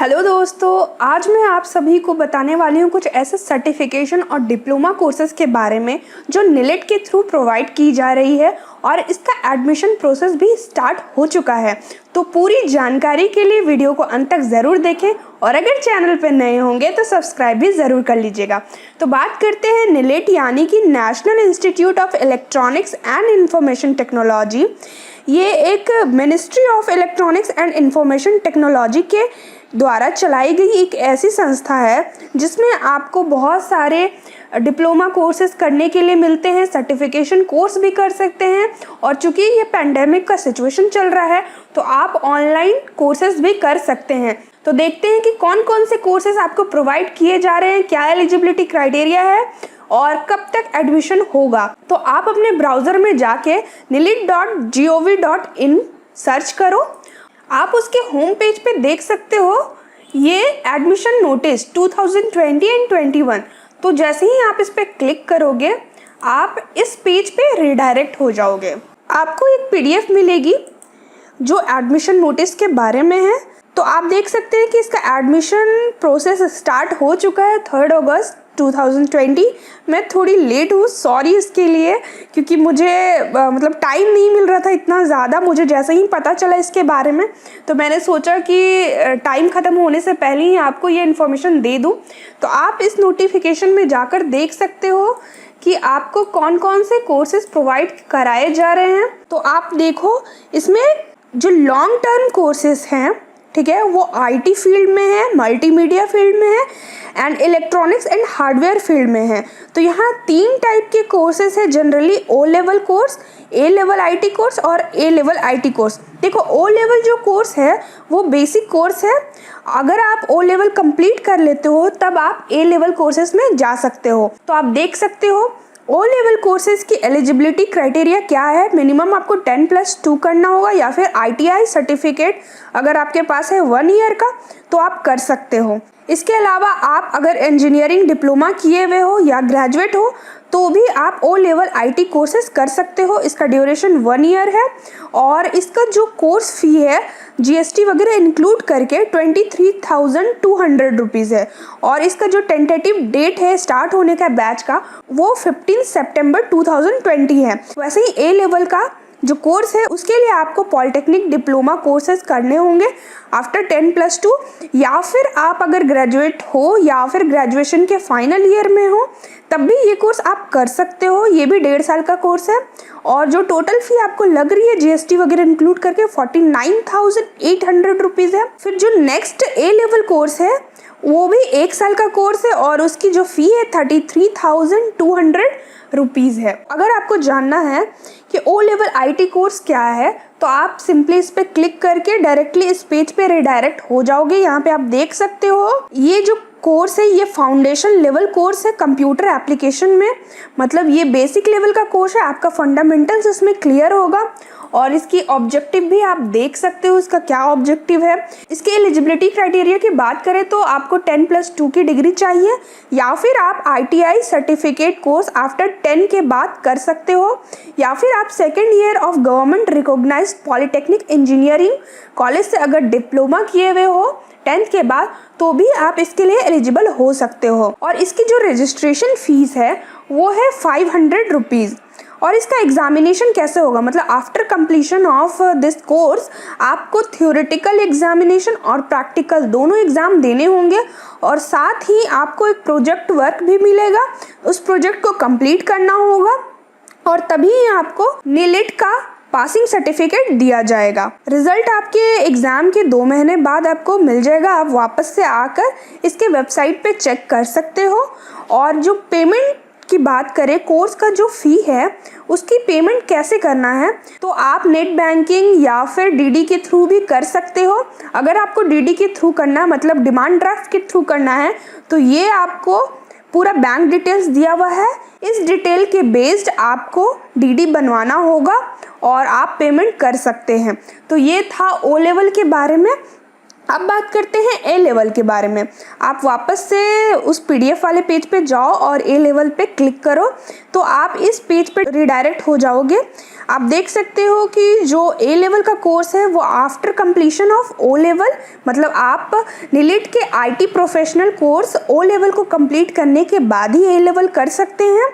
Hello दोस्तों, आज मैं आप सभी को बताने वाली हूँ कुछ ऐसे सर्टिफिकेशन और डिप्लोमा कोर्सेज के बारे में जो निलेट के थ्रू प्रोवाइड की जा रही है और इसका एडमिशन प्रोसेस भी स्टार्ट हो चुका है। तो पूरी जानकारी के लिए वीडियो को अंत तक ज़रूर देखें और अगर चैनल पर नए होंगे तो सब्सक्राइब भी ज़रूर कर लीजिएगा। तो बात करते हैं निलेट यानी कि national institute of electronics and information technology. ये एक ministry of electronics and information technology के द्वारा चलाई गई एक ऐसी संस्था है जिसमें आपको बहुत सारे डिप्लोमा कोर्सेज करने के लिए मिलते हैं, सर्टिफिकेशन कोर्स भी कर सकते हैं। और चूंकि ये पैंडेमिक का सिचुएशन चल रहा है तो आप ऑनलाइन कोर्सेज भी कर सकते हैं। तो देखते हैं कि कौन कौन से कोर्सेज आपको प्रोवाइड किए जा रहे हैं, क्या एलिजिबिलिटी क्राइटेरिया है और कब तक एडमिशन होगा। तो आप अपने ब्राउज़र में जाके nilit.gov.in सर्च करो। आप उसके होम पेज पे देख सकते हो ये एडमिशन नोटिस 2020 एंड 21। तो जैसे ही आप इस पे क्लिक करोगे आप इस पेज पे रिडायरेक्ट हो जाओगे। आपको एक पीडीएफ मिलेगी जो एडमिशन नोटिस के बारे में है। तो आप देख सकते हैं कि इसका एडमिशन प्रोसेस स्टार्ट हो चुका है 3 अगस्त 2020। मैं थोड़ी लेट हूँ, सॉरी इसके लिए, क्योंकि मुझे मतलब टाइम नहीं मिल रहा था इतना ज़्यादा। मुझे जैसे ही पता चला इसके बारे में तो मैंने सोचा कि टाइम ख़त्म होने से पहले ही आपको ये इन्फॉर्मेशन दे दूँ। तो आप इस नोटिफिकेशन में जाकर देख सकते हो कि आपको कौन कौन से कोर्सेज प्रोवाइड कराए जा रहे हैं। तो आप देखो इसमें जो लॉन्ग टर्म कोर्सेज हैं, ठीक है, वो आईटी फील्ड में है, मल्टीमीडिया फील्ड में है and electronics and hardware field में है। तो यहाँ 3 टाइप के कोर्सेज है generally, O level course, A level IT course और ए लेवल आईटी कोर्स। देखो ओ लेवल जो कोर्स है वो बेसिक कोर्स है। अगर आप ओ लेवल कंप्लीट कर लेते हो तब आप ए लेवल कोर्सेज में जा सकते हो। तो आप देख सकते हो ओ लेवल कोर्सेज की एलिजिबिलिटी क्राइटेरिया क्या है। मिनिमम आपको 10+2 करना होगा या फिर आईटीआई सर्टिफिकेट अगर आपके पास है 1 ईयर का तो आप कर सकते हो। इसके अलावा आप अगर इंजीनियरिंग डिप्लोमा किए हुए हो या ग्रेजुएट हो तो भी आप ओ लेवल आईटी कोर्सेज कर सकते हो। इसका ड्यूरेशन 1 ईयर है और इसका जो कोर्स फी है जीएसटी वगैरह इंक्लूड करके 23,200 रुपीज़ है। और इसका जो टेंटेटिव डेट है स्टार्ट होने का बैच का वो 15 सितंबर 2020 है। वैसे ही ए लेवल का जो कोर्स है उसके लिए आपको पॉलिटेक्निक डिप्लोमा कोर्सेज करने होंगे आफ्टर 10+2, या फिर आप अगर ग्रेजुएट हो या फिर ग्रेजुएशन के फाइनल ईयर में हो तब भी ये कोर्स आप कर सकते हो। ये भी 1.5 साल का कोर्स है और जो टोटल फी आपको लग रही है जीएसटी वगैरह इंक्लूड करके 49,800 रुपीज़ है। फिर जो नेक्स्ट ए लेवल कोर्स है वो भी 1 साल का कोर्स है और उसकी जो फी है 33,200 रुपीज़ है। अगर आपको जानना है कि ओ लेवल आईटी कोर्स क्या है तो आप सिंपली इस पे क्लिक करके डायरेक्टली इस पेज पे रिडायरेक्ट हो जाओगे। यहाँ पे आप देख सकते हो ये जो कोर्स है ये फाउंडेशन लेवल कोर्स है कंप्यूटर एप्लीकेशन में। मतलब ये बेसिक लेवल का कोर्स है, आपका फंडामेंटल्स इसमें क्लियर होगा। और इसकी ऑब्जेक्टिव भी आप देख सकते हो इसका क्या ऑब्जेक्टिव है। इसके एलिजिबिलिटी क्राइटेरिया की बात करें तो आपको 10+2 की डिग्री चाहिए या फिर आप आईटीआई सर्टिफिकेट कोर्स आफ्टर 10 के बाद कर सकते हो, या फिर आप 2nd year of government recognised polytechnic engineering college से अगर डिप्लोमा किए हुए हो 10th के बाद तो भी आप इसके लिए एलिजिबल हो सकते हो। और इसकी जो रजिस्ट्रेशन फीस है वो है 500 रुपीज़। और इसका एग्जामिनेशन कैसे होगा, मतलब after completion of this course आपको थ्योरेटिकल एग्जामिनेशन और प्रैक्टिकल दोनों एग्जाम देने होंगे और साथ ही आपको एक प्रोजेक्ट वर्क भी मिलेगा। उस प्रोजेक्ट को कंप्लीट करना होगा और तभी आपको निलेट का पासिंग सर्टिफिकेट दिया जाएगा। रिजल्ट आपके एग्ज़ाम के 2 महीने बाद आपको मिल जाएगा। आप वापस से आकर इसके वेबसाइट पे चेक कर सकते हो। और जो पेमेंट की बात करें, कोर्स का जो फ़ी है उसकी पेमेंट कैसे करना है तो आप नेट बैंकिंग या फिर डीडी के थ्रू भी कर सकते हो। अगर आपको डीडी के थ्रू करना है, मतलब डिमांड ड्राफ्ट के थ्रू करना है, तो ये आपको पूरा बैंक डिटेल्स दिया हुआ है। इस डिटेल के बेस्ड आपको डीडी बनवाना होगा और आप पेमेंट कर सकते हैं। तो ये था ओ लेवल के बारे में। अब बात करते हैं ए लेवल के बारे में। आप वापस से उस पीडीएफ वाले पेज पे जाओ और ए लेवल पे क्लिक करो तो आप इस पेज पे रिडायरेक्ट हो जाओगे। आप देख सकते हो कि जो ए लेवल का कोर्स है वो after completion of O level, मतलब आप नीलिट के IT professional course O level को कंप्लीट करने के बाद ही ए लेवल कर सकते हैं।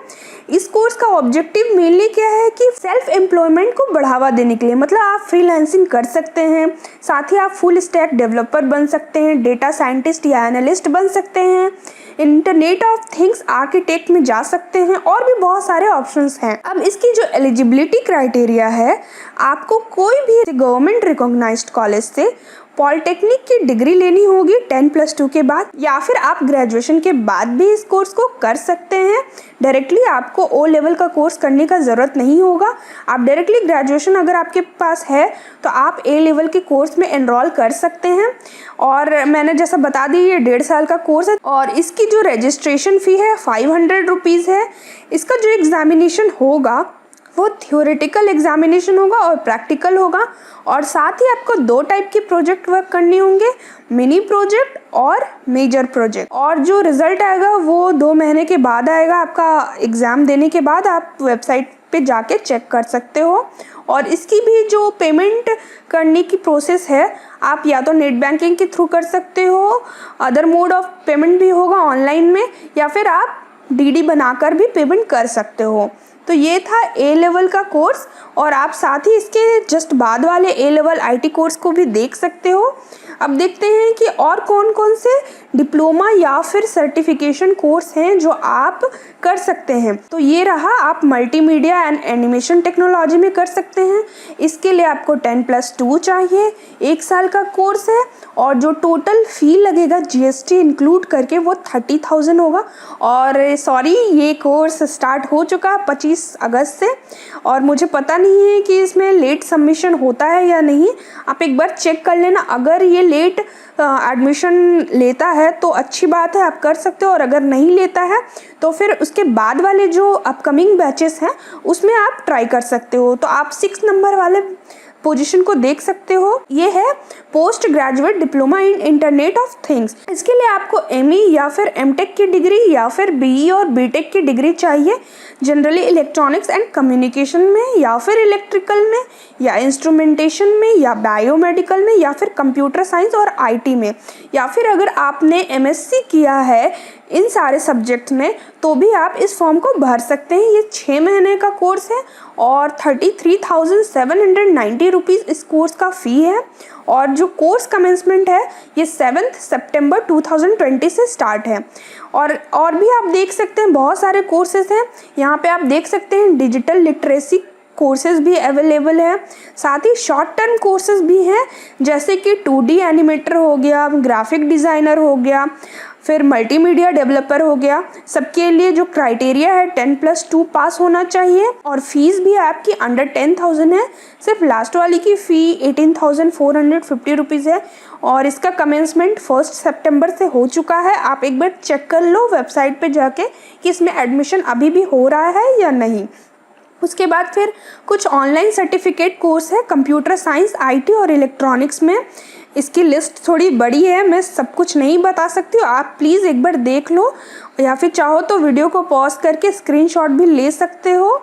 इस कोर्स का ऑब्जेक्टिव मेनली क्या है कि सेल्फ एम्प्लॉयमेंट को बढ़ावा देने के लिए, मतलब आप फ्रीलांसिंग कर सकते हैं, साथ ही आप फुल स्टैक डेवलपर बन सकते हैं, डेटा साइंटिस्ट या एनालिस्ट बन सकते हैं, इंटरनेट ऑफ थिंग्स आर्किटेक्ट में जा सकते हैं और भी बहुत सारे ऑप्शंस हैं। अब इसकी जो एलिजिबिलिटी क्राइटेरिया है, आपको कोई भी गवर्नमेंट रिकॉग्नाइज्ड कॉलेज से पॉलिटेक्निक की डिग्री लेनी होगी 10+2 के बाद, या फिर आप ग्रेजुएशन के बाद भी इस कोर्स को कर सकते हैं। डायरेक्टली आपको ओ लेवल का कोर्स करने का ज़रूरत नहीं होगा। आप डायरेक्टली ग्रेजुएशन अगर आपके पास है तो आप ए लेवल के कोर्स में एनरोल कर सकते हैं। और मैंने जैसा बता दी ये 1.5 साल का कोर्स है और इसकी जो रजिस्ट्रेशन फ़ी है 500 रुपीज़ है। इसका जो एग्ज़ामिनेशन होगा वो थ्योरेटिकल एग्जामिनेशन होगा और प्रैक्टिकल होगा, और साथ ही आपको 2 टाइप की प्रोजेक्ट वर्क करने होंगे, मिनी प्रोजेक्ट और मेजर प्रोजेक्ट। और जो रिज़ल्ट आएगा वो 2 महीने के बाद आएगा। आपका एग्ज़ाम देने के बाद आप वेबसाइट पे जाके चेक कर सकते हो। और इसकी भी जो पेमेंट करने की प्रोसेस है, आप या तो नेट बैंकिंग के थ्रू कर सकते हो, अदर मोड ऑफ पेमेंट भी होगा ऑनलाइन में, या फिर आप डीडी बनाकर भी पेमेंट कर सकते हो। तो ये था ए लेवल का कोर्स, और आप साथ ही इसके जस्ट बाद वाले ए लेवल आईटी कोर्स को भी देख सकते हो। अब देखते हैं कि और कौन कौन से डिप्लोमा या फिर सर्टिफिकेशन कोर्स हैं जो आप कर सकते हैं। तो ये रहा, आप मल्टीमीडिया एंड एनिमेशन टेक्नोलॉजी में कर सकते हैं। इसके लिए आपको 10+2 चाहिए, 1 साल का कोर्स है, और जो टोटल फ़ी लगेगा जीएसटी इंक्लूड करके वो 30,000 होगा। और सॉरी, ये कोर्स स्टार्ट हो चुका है 25 अगस्त से, और मुझे पता नहीं है कि इसमें लेट सबमिशन होता है या नहीं। आप एक बार चेक कर लेना। अगर ये लेट एडमिशन लेता है तो अच्छी बात है, आप कर सकते हो, और अगर नहीं लेता है तो फिर उसके बाद वाले जो अपकमिंग बैचेस हैं उसमें आप ट्राई कर सकते हो। तो आप 6 नंबर वाले पोजीशन को देख सकते हो। ये है post graduate diploma in internet of things. इसके लिए आपको एमई या फिर एमटेक की डिग्री या फिर बीई और बीटेक की डिग्री चाहिए, जनरली इलेक्ट्रॉनिक्स एंड कम्युनिकेशन में, या फिर इलेक्ट्रिकल में, या इंस्ट्रूमेंटेशन में, या बायोमेडिकल में, या फिर कंप्यूटर साइंस और आईटी में, या फिर अगर आपने एमएससी किया है इन सारे सब्जेक्ट में तो भी आप इस फॉर्म को भर सकते हैं। ये 6 महीने का कोर्स है और 33,790 रुपीज़ इस कोर्स का फ़ी है। और जो कोर्स कमेंसमेंट है ये 7 सितंबर 2020 से स्टार्ट है। और भी आप देख सकते हैं बहुत सारे कोर्सेज हैं। यहाँ पे आप देख सकते हैं डिजिटल लिटरेसी कोर्सेज भी अवेलेबल है, साथ ही शॉर्ट टर्म कोर्सेज भी हैं, जैसे कि 2D एनिमेटर हो गया, ग्राफिक डिज़ाइनर हो गया, फिर मल्टीमीडिया डेवलपर हो गया। सबके लिए जो क्राइटेरिया है 10+2 पास होना चाहिए, और फीस भी आपकी अंडर 10,000 है। सिर्फ लास्ट वाली की फ़ी 18,450 रुपीज़ है, और इसका कमेंसमेंट 1 सितंबर से हो चुका है। आप एक बार चेक कर लो वेबसाइट पे जाके कि इसमें एडमिशन अभी भी हो रहा है या नहीं। उसके बाद फिर कुछ ऑनलाइन सर्टिफिकेट कोर्स है कंप्यूटर साइंस, आईटी और इलेक्ट्रॉनिक्स में। इसकी लिस्ट थोड़ी बड़ी है, मैं सब कुछ नहीं बता सकती हूँ, आप प्लीज़ एक बार देख लो, या फिर चाहो तो वीडियो को पॉज करके स्क्रीनशॉट भी ले सकते हो।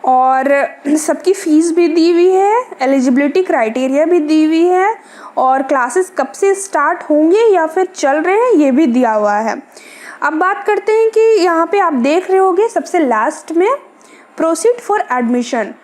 और सबकी फ़ीस भी दी हुई है, एलिजिबिलिटी क्राइटेरिया भी दी हुई है, और क्लासेस कब से स्टार्ट होंगे या फिर चल रहे हैं ये भी दिया हुआ है। अब बात करते हैं कि यहाँ पे आप देख रहे होगे सबसे लास्ट में प्रोसीड फॉर एडमिशन,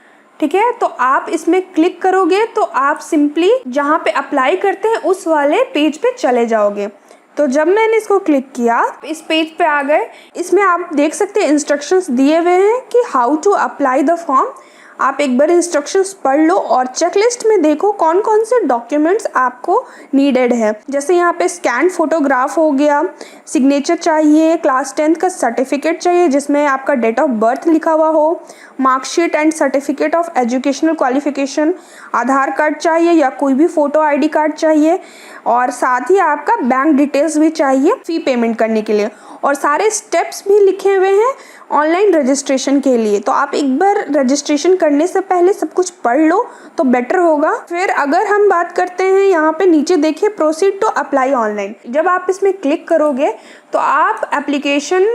ठीक है। तो आप इसमें क्लिक करोगे तो आप सिंपली जहाँ पे अप्लाई करते हैं उस वाले पेज पे चले जाओगे। तो जब मैंने इसको क्लिक किया इस पेज पे आ गए। इसमें आप देख सकते हैं इंस्ट्रक्शंस दिए हुए हैं कि how to apply the form. आप एक बार इंस्ट्रक्शंस पढ़ लो और चेकलिस्ट में देखो कौन कौन से डॉक्यूमेंट्स आपको नीडेड है। जैसे यहाँ पे स्कैन फोटोग्राफ हो गया, सिग्नेचर चाहिए, क्लास 10th का सर्टिफिकेट चाहिए जिसमें आपका डेट ऑफ बर्थ लिखा हुआ हो, marksheet and certificate of educational qualification, Aadhaar card चाहिए या कोई भी फ़ोटो आईडी कार्ड चाहिए, और साथ ही आपका बैंक डिटेल्स भी चाहिए फ़ी पेमेंट करने के लिए, और सारे स्टेप्स भी लिखे हुए हैं ऑनलाइन रजिस्ट्रेशन के लिए। तो आप एक बार रजिस्ट्रेशन करने से पहले सब कुछ पढ़ लो तो बेटर होगा। फिर अगर हम बात करते हैं यहाँ पे नीचे देखिए प्रोसीड टू अप्लाई ऑनलाइन, जब आप इसमें क्लिक करोगे तो आप एप्लीकेशन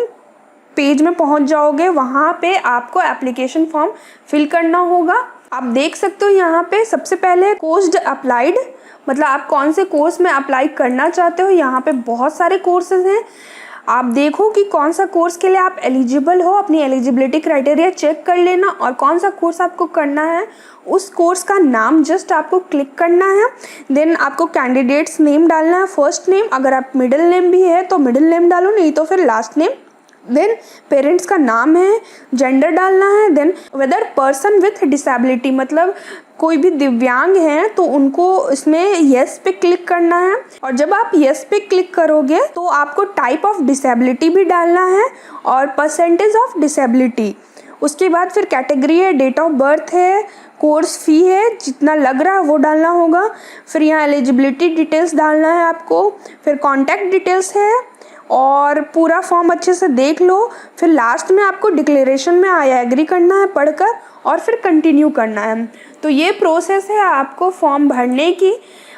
पेज में पहुंच जाओगे। वहाँ पे आपको एप्लीकेशन फॉर्म फिल करना होगा। आप देख सकते हो यहाँ पे सबसे पहले कोर्स अप्लाइड, मतलब आप कौन से कोर्स में अप्लाई करना चाहते हो। यहाँ पे बहुत सारे कोर्सेज हैं, आप देखो कि कौन सा कोर्स के लिए आप एलिजिबल हो, अपनी एलिजिबिलिटी क्राइटेरिया चेक कर लेना, और कौन सा कोर्स आपको करना है उस कोर्स का नाम जस्ट आपको क्लिक करना है। देन आपको कैंडिडेट्स नेम डालना है, फर्स्ट नेम, अगर आप मिडिल नेम भी है तो मिडिल नेम डालो, नहीं तो फिर लास्ट नेम। देन पेरेंट्स का नाम है, जेंडर डालना है। Then whether person with disability, मतलब कोई भी दिव्यांग हैं तो उनको इसमें येस पे क्लिक करना है। और जब आप येस पे क्लिक करोगे तो आपको टाइप ऑफ डिसेबिलिटी भी डालना है और परसेंटेज ऑफ डिसेबिलिटी। उसके बाद फिर कैटेगरी है, डेट ऑफ बर्थ है, कोर्स फी है, जितना लग रहा है वो डालना होगा। फिर यहाँ एलिजिबिलिटी डिटेल्स डालना है आपको, फिर कॉन्टैक्ट डिटेल्स है, और पूरा फॉर्म अच्छे से देख लो। फिर लास्ट में आपको डिक्लेरेशन में आई एग्री करना है पढ़कर, और फिर कंटिन्यू करना है। तो ये प्रोसेस है आपको फॉर्म भरने की।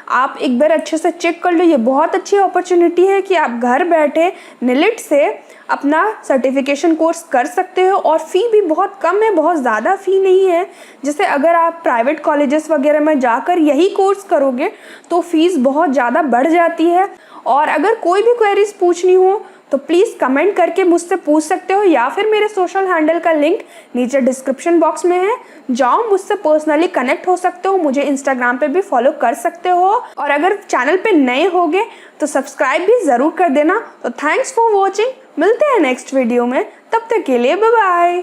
आप एक बार अच्छे से चेक कर लो, ये बहुत अच्छी अपॉर्चुनिटी है कि आप घर बैठे निलिट से अपना सर्टिफिकेशन कोर्स कर सकते हो, और फ़ी भी बहुत कम है, बहुत ज़्यादा फ़ी नहीं है। जैसे अगर आप प्राइवेट कॉलेजेस वगैरह में जाकर यही कोर्स करोगे तो फीस बहुत ज़्यादा बढ़ जाती है। और अगर कोई भी क्वेरीज पूछनी हो तो प्लीज़ कमेंट करके मुझसे पूछ सकते हो, या फिर मेरे सोशल हैंडल का लिंक नीचे डिस्क्रिप्शन बॉक्स में है, जाओ मुझसे पर्सनली कनेक्ट हो सकते हो। मुझे इंस्टाग्राम पे भी फॉलो कर सकते हो, और अगर चैनल पे नए होगे तो सब्सक्राइब भी ज़रूर कर देना। तो थैंक्स फॉर वॉचिंग, मिलते हैं नेक्स्ट वीडियो में, तब तक के लिए बाय बाय।